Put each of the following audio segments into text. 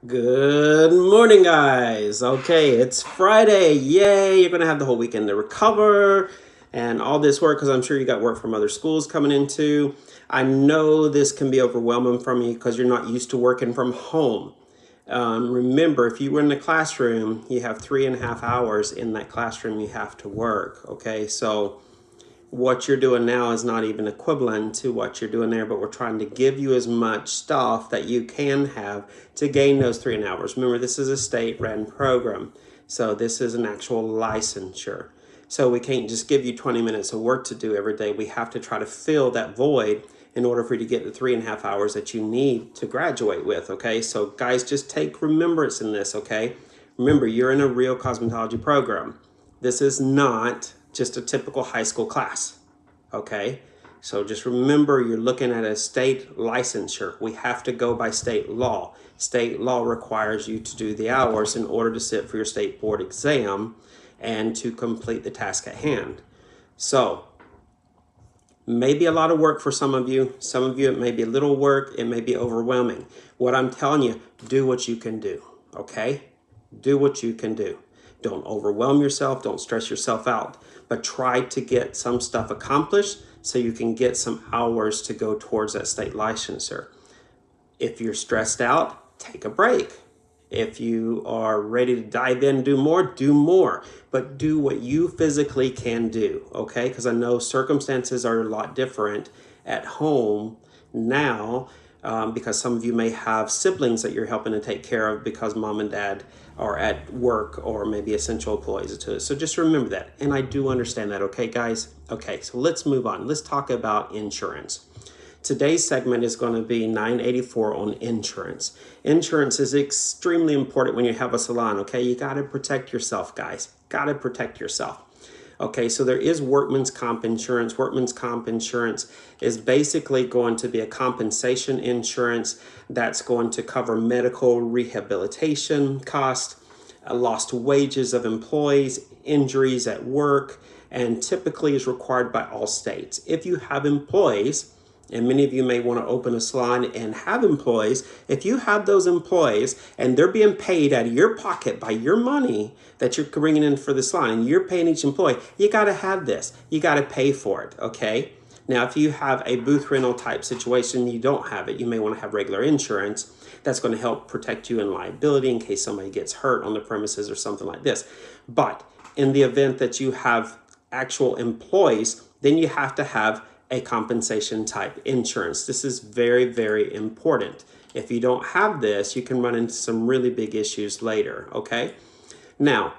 Good morning, guys. Okay, it's Friday. Yay! You're going to have the whole weekend to recover and all this work because I'm sure you got work from other schools coming into. I know this can be overwhelming for you because you're not used to working from home. Remember, if you were in the classroom, you have 3.5 hours in that classroom you have to work. Okay, so what you're doing now is not even equivalent to what you're doing there, but we're trying to give you as much stuff that you can have to gain those 3 hours. Remember, this is a state-run program, so this is an actual licensure. So we can't just give you 20 minutes of work to do every day. We have to try to fill that void in order for you to get the 3.5 hours that you need to graduate with, okay? So guys, just take remembrance in this, okay? Remember, you're in a real cosmetology program. This is not just a typical high school class, okay? So just remember, you're looking at a state licensure. We have to go by state law. State law requires you to do the hours in order to sit for your state board exam and to complete the task at hand. So maybe a lot of work for some of you. Some of you, it may be a little work. It may be overwhelming. What I'm telling you, do what you can do, okay? Do what you can do. Don't overwhelm yourself. Don't stress yourself out. But try to get some stuff accomplished so you can get some hours to go towards that state licensure. If you're stressed out, take a break. If you are ready to dive in and do more, but do what you physically can do, okay? Because I know circumstances are a lot different at home now, because some of you may have siblings that you're helping to take care of because mom and dad are at work or maybe essential employees to it. So just remember that. And I do understand that, okay, guys? Okay, so let's move on. Let's talk about insurance. Today's segment is going to be 984 on insurance. Insurance is extremely important when you have a salon, okay? You got to protect yourself, guys. Got to protect yourself. Okay, so there is workman's comp insurance. Workman's comp insurance is basically going to be a compensation insurance that's going to cover medical rehabilitation costs, lost wages of employees, injuries at work, and typically is required by all states. If you have employees, and many of you may want to open a salon and have employees. If you have those employees and they're being paid out of your pocket by your money that you're bringing in for the salon and you're paying each employee, you got to have this. You got to pay for it, okay? Now, if you have a booth rental type situation, you don't have it. You may want to have regular insurance. That's going to help protect you in liability in case somebody gets hurt on the premises or something like this. But in the event that you have actual employees, then you have to have a compensation type insurance. This is very, very important. If you don't have this, you can run into some really big issues later, okay? Now,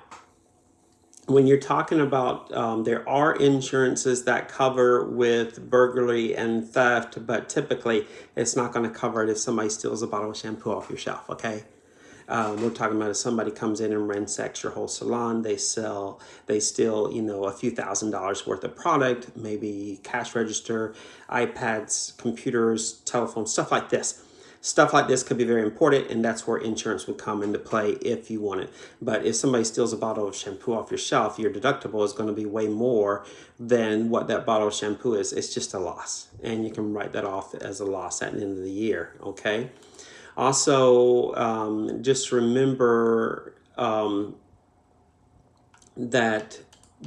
when you're talking about, there are insurances that cover with burglary and theft, but typically it's not going to cover it if somebody steals a bottle of shampoo off your shelf, okay? We're talking about if somebody comes in and ransacks your whole salon, they steal, a few $1,000s worth of product, maybe cash register, iPads, computers, telephones, stuff like this. Stuff like this could be very important, and that's where insurance would come into play if you want it. But if somebody steals a bottle of shampoo off your shelf, your deductible is going to be way more than what that bottle of shampoo is. It's just a loss, and you can write that off as a loss at the end of the year, okay? Also, just remember that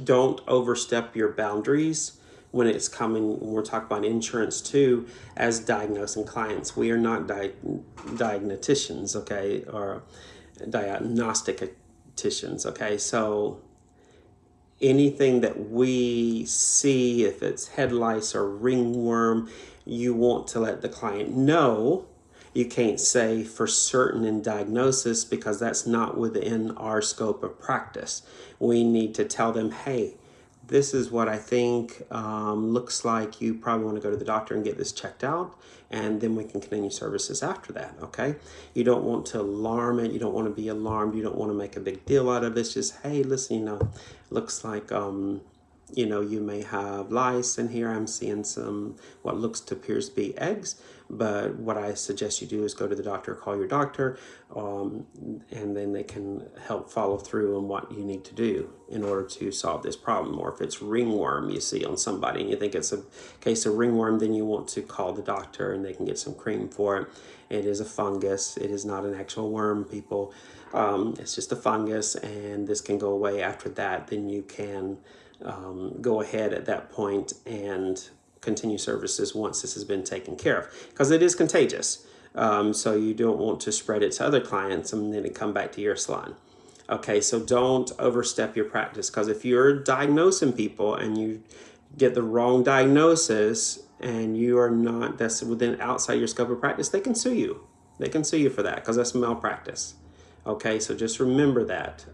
don't overstep your boundaries when we're talking about insurance too, as diagnosing clients. We are not diagnosticians, okay, or diagnosticians, okay? So anything that we see, if it's head lice or ringworm, you want to let the client know. You can't say for certain in diagnosis because that's not within our scope of practice. We need to tell them, hey, this is what I think looks like you probably want to go to the doctor and get this checked out, and then we can continue services after that, okay? You don't want to alarm it. You don't want to be alarmed. You don't want to make a big deal out of this. Just, hey, listen, looks like you may have lice in here. I'm seeing some what appears to be eggs, But what I suggest you do is go to the doctor, call your doctor, and then they can help follow through on what you need to do in order to solve this problem. Or if it's ringworm you see on somebody and you think it's a case of ringworm, then you want to call the doctor and they can get some cream for it. It is a fungus. It is not an actual worm, people. It's just a fungus, and this can go away after that. Then you can go ahead at that point and continue services once this has been taken care of, because it is contagious. So you don't want to spread it to other clients and then it come back to your salon. Okay, so don't overstep your practice, because if you're diagnosing people and you get the wrong diagnosis and you are not, that's within outside your scope of practice, they can sue you. They can sue you for that because that's malpractice. Okay, so just remember that.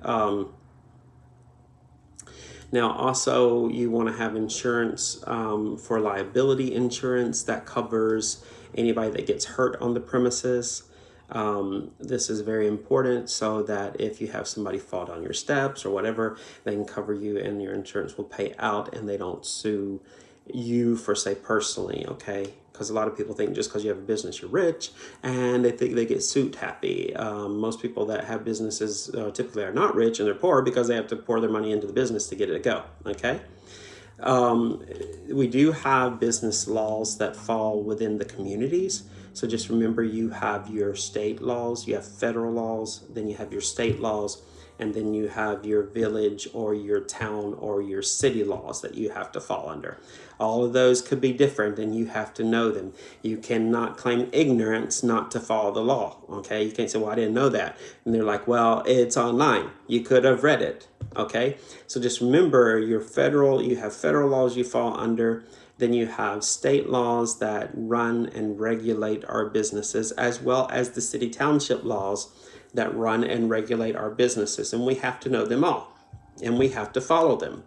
Now, also, you want to have insurance for liability insurance that covers anybody that gets hurt on the premises. This is very important so that if you have somebody fall down your steps or whatever, they can cover you and your insurance will pay out and they don't sue you for, say, personally, okay? Because a lot of people think just because you have a business you're rich, and they think they get suit happy. Most people that have businesses typically are not rich and they're poor because they have to pour their money into the business to get it to go, okay? We do have business laws that fall within the communities. So just remember, you have your state laws, you have federal laws, then you have your state laws, and then you have your village or your town or your city laws that you have to fall under. All of those could be different and you have to know them. You cannot claim ignorance not to follow the law, okay? You can't say, well, I didn't know that. And they're like, well, it's online. You could have read it, okay? So just remember, you have federal laws you fall under. Then you have state laws that run and regulate our businesses, as well as the city township laws that run and regulate our businesses. And we have to know them all, and we have to follow them.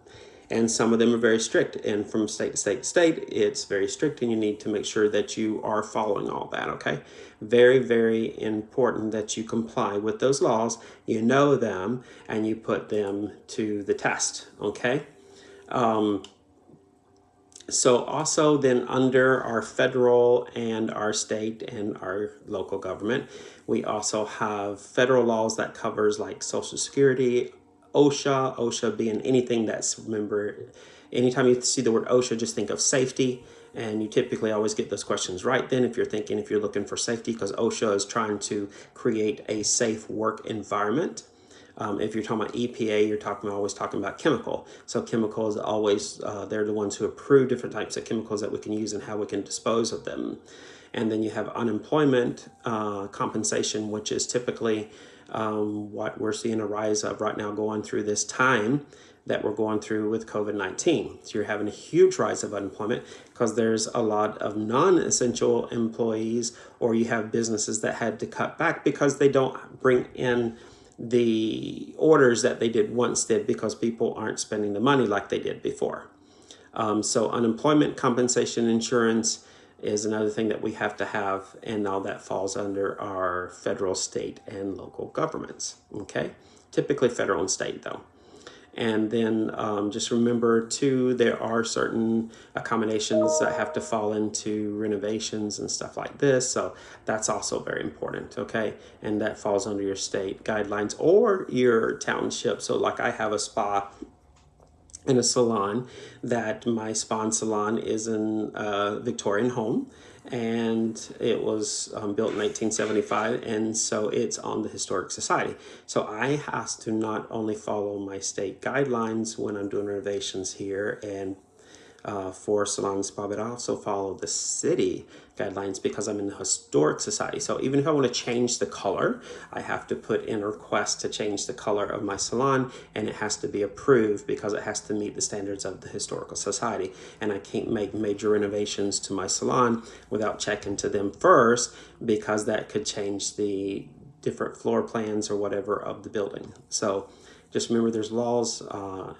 And some of them are very strict, and from state to state to state, it's very strict, and you need to make sure that you are following all that, okay? Very, very important that you comply with those laws, you know them, and you put them to the test, okay? So also then under our federal and our state and our local government, we also have federal laws that covers like Social Security, OSHA being anything that's, remember, anytime you see the word OSHA, just think of safety. And you typically always get those questions right then if you're looking for safety, because OSHA is trying to create a safe work environment. If you're talking about EPA, you're always talking about chemical. So chemicals always, they're the ones who approve different types of chemicals that we can use and how we can dispose of them. And then you have unemployment compensation, which is typically what we're seeing a rise of right now going through this time that we're going through with COVID-19. So you're having a huge rise of unemployment because there's a lot of non-essential employees, or you have businesses that had to cut back because they don't bring in the orders that they did because people aren't spending the money like they did before. So unemployment compensation insurance is another thing that we have to have, and all that falls under our federal, state, and local governments, okay? Typically federal and state, though. And then just remember, too, there are certain accommodations that have to fall into renovations and stuff like this. So that's also very important, okay? And that falls under your state guidelines or your township. So like I have a spa and a salon, that my spa and salon is in a Victorian home. And it was built in 1875, and so it's on the Historic Society. So I have to not only follow my state guidelines when I'm doing renovations here and for Salon and Spa, but I also follow the city guidelines because I'm in the Historic Society. So even if I want to change the color, I have to put in a request to change the color of my salon, and it has to be approved because it has to meet the standards of the Historical Society. And I can't make major renovations to my salon without checking to them first, because that could change the different floor plans or whatever of the building. So just remember, there's laws,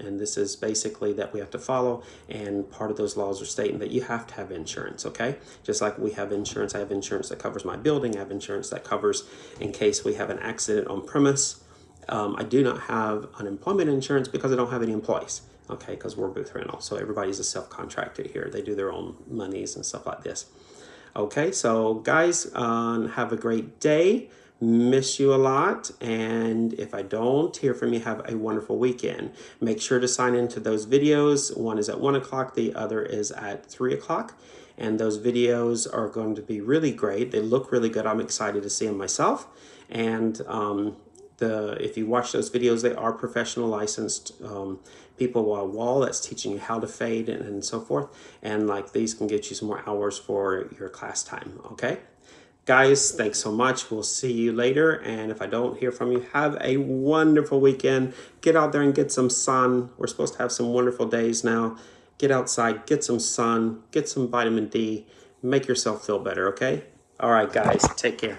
and this is basically that we have to follow, and part of those laws are stating that you have to have insurance, okay? Just like we have insurance, I have insurance that covers my building, I have insurance that covers in case we have an accident on premise. I do not have unemployment insurance because I don't have any employees, okay? Because we're booth rental, so everybody's a self-contracted here. They do their own monies and stuff like this. Okay, so guys, have a great day. Miss you a lot. And if I don't hear from you, have a wonderful weekend. Make sure to sign into those videos. One is at 1 o'clock, the other is at 3 o'clock. And those videos are going to be really great. They look really good. I'm excited to see them myself. And if you watch those videos, they are professional licensed people on wall that's teaching you how to fade and so forth. And like these can get you some more hours for your class time. Okay, guys, thanks so much. We'll see you later. And if I don't hear from you, have a wonderful weekend. Get out there and get some sun. We're supposed to have some wonderful days now. Get outside, get some sun, get some vitamin D, make yourself feel better. Okay. All right, guys, take care.